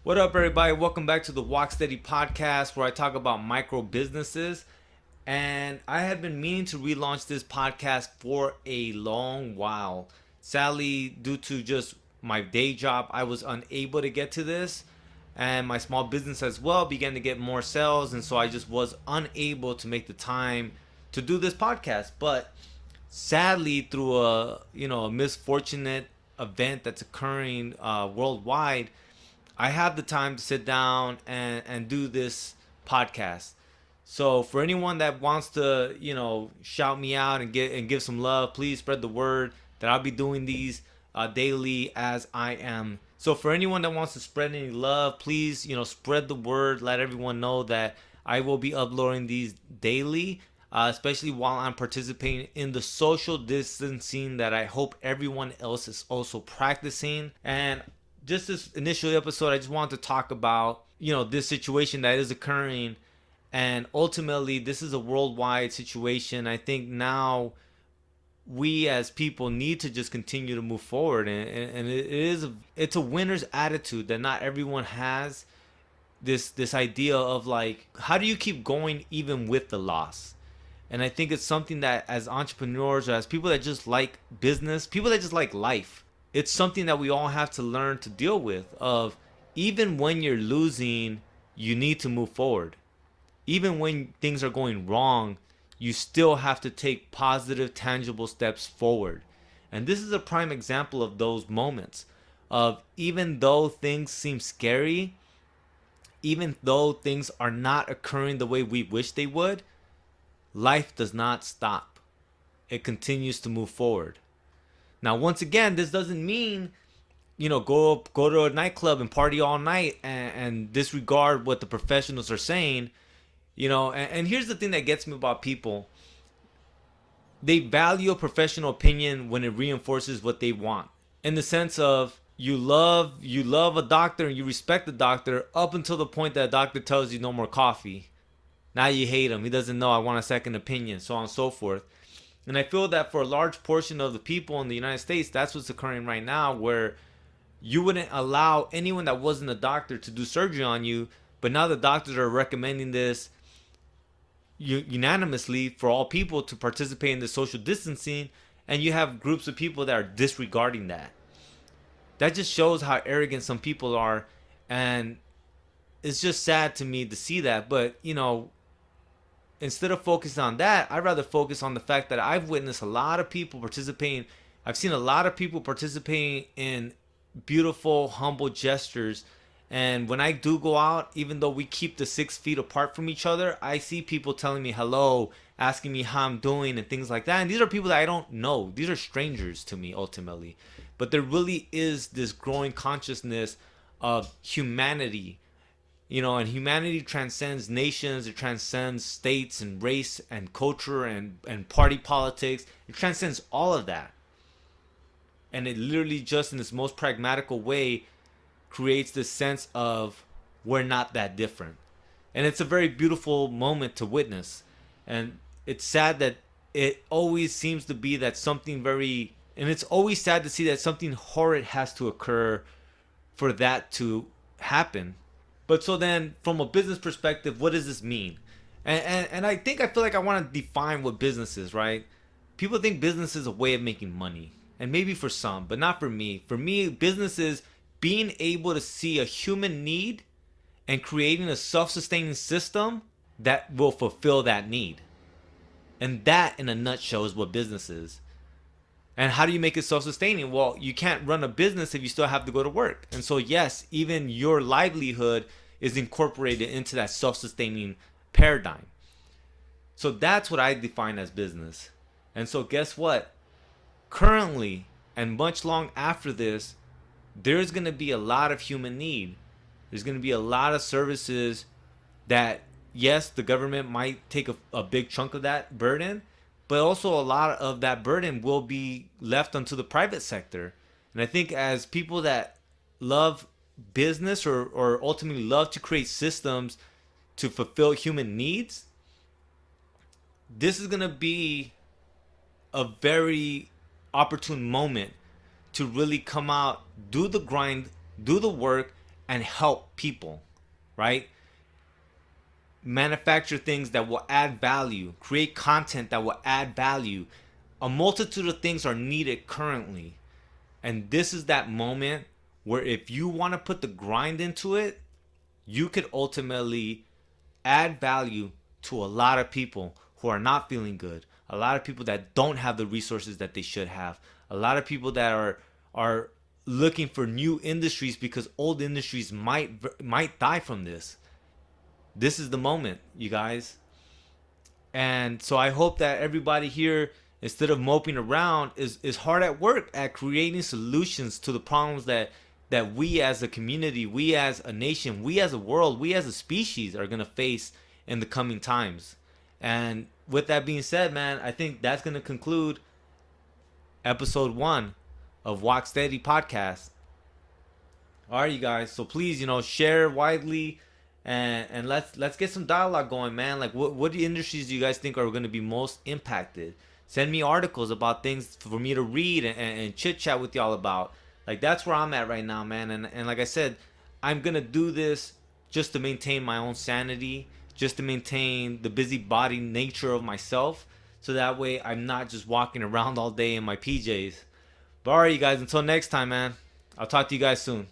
What up, everybody? Welcome back to the Walk Steady podcast where I talk about micro businesses. And I had been meaning to relaunch this podcast for a long while. Sadly, due to just my day job, I was unable to get to this. And my small business as well began to get more sales. And so I just was unable to make the time to do this podcast. But sadly, through a misfortunate event that's occurring worldwide, I have the time to sit down and do this podcast. So for anyone that wants to, shout me out and give some love, please spread the word that I'll be doing these daily as I am. So for anyone that wants to spread any love, please, spread the word. Let everyone know that I will be uploading these daily, especially while I'm participating in the social distancing that I hope everyone else is also practicing. And just this initial episode, I just wanted to talk about, this situation that is occurring. And ultimately, this is a worldwide situation. I think now we as people need to just continue to move forward. And it's a winner's attitude that not everyone has. This idea of like, how do you keep going even with the loss? And I think it's something that as entrepreneurs or as people that just like business, people that just like life, it's something that we all have to learn to deal with. Of even when you're losing, you need to move forward. Even when things are going wrong, you still have to take positive, tangible steps forward. And this is a prime example of those moments of, even though things seem scary, even though things are not occurring the way we wish they would, life does not stop. It continues to move forward. Now, once again, this doesn't mean, go to a nightclub and party all night and disregard what the professionals are saying. And here's the thing that gets me about people. They value a professional opinion when it reinforces what they want. In the sense of, you love a doctor and you respect the doctor up until the point that a doctor tells you no more coffee. Now you hate him. He doesn't know. I want a second opinion, so on and so forth. And I feel that for a large portion of the people in the United States, that's what's occurring right now, where you wouldn't allow anyone that wasn't a doctor to do surgery on you, but now the doctors are recommending this unanimously for all people to participate in the social distancing, and you have groups of people that are disregarding that. That just shows how arrogant some people are, and it's just sad to me to see that. But instead of focusing on that, I'd rather focus on the fact that I've witnessed a lot of people participating. I've seen a lot of people participating in beautiful, humble gestures. And when I do go out, even though we keep the 6 feet apart from each other, I see people telling me hello, asking me how I'm doing and things like that. And these are people that I don't know. These are strangers to me ultimately. But there really is this growing consciousness of humanity. And humanity transcends nations, it transcends states and race and culture and party politics. It transcends all of that. And it literally just in its most pragmatical way creates this sense of we're not that different. And it's a very beautiful moment to witness. And it's sad that it always seems to be that and it's always sad to see that something horrid has to occur for that to happen. But so then, from a business perspective, what does this mean? And I feel like I want to define what business is, right? People think business is a way of making money. And maybe for some, but not for me. For me, business is being able to see a human need and creating a self-sustaining system that will fulfill that need. And that, in a nutshell, is what business is. And how do you make it self-sustaining? Well, you can't run a business if you still have to go to work. And so, yes, even your livelihood is incorporated into that self-sustaining paradigm. So that's what I define as business. And so guess what? Currently, and much long after this, there's going to be a lot of human need. There's going to be a lot of services that, yes, the government might take a big chunk of that burden, but also a lot of that burden will be left onto the private sector. And I think as people that love business or ultimately love to create systems to fulfill human needs, this is going to be a very opportune moment to really come out, do the grind, do the work, and help people, right? Manufacture things that will add value, create content that will add value. A multitude of things are needed currently. And this is that moment where if you want to put the grind into it, you could ultimately add value to a lot of people who are not feeling good, a lot of people that don't have the resources that they should have, a lot of people that are looking for new industries because old industries might die from this. This is the moment, you guys. And so I hope that everybody here, instead of moping around, is hard at work at creating solutions to the problems that we as a community, we as a nation, we as a world, we as a species are gonna face in the coming times. And with that being said, man, I think that's gonna conclude episode 1 of Walk Steady podcast. All right, you guys. So please, share widely, and let's get some dialogue going, man. Like, what industries do you guys think are going to be most impacted? Send me articles about things for me to read and chit chat with y'all about. Like, that's where I'm at right now, man. And like I said, I'm gonna do this just to maintain my own sanity, just to maintain the busybody nature of myself, so that way I'm not just walking around all day in my PJs. But all right, you guys. Until next time, man. I'll talk to you guys soon.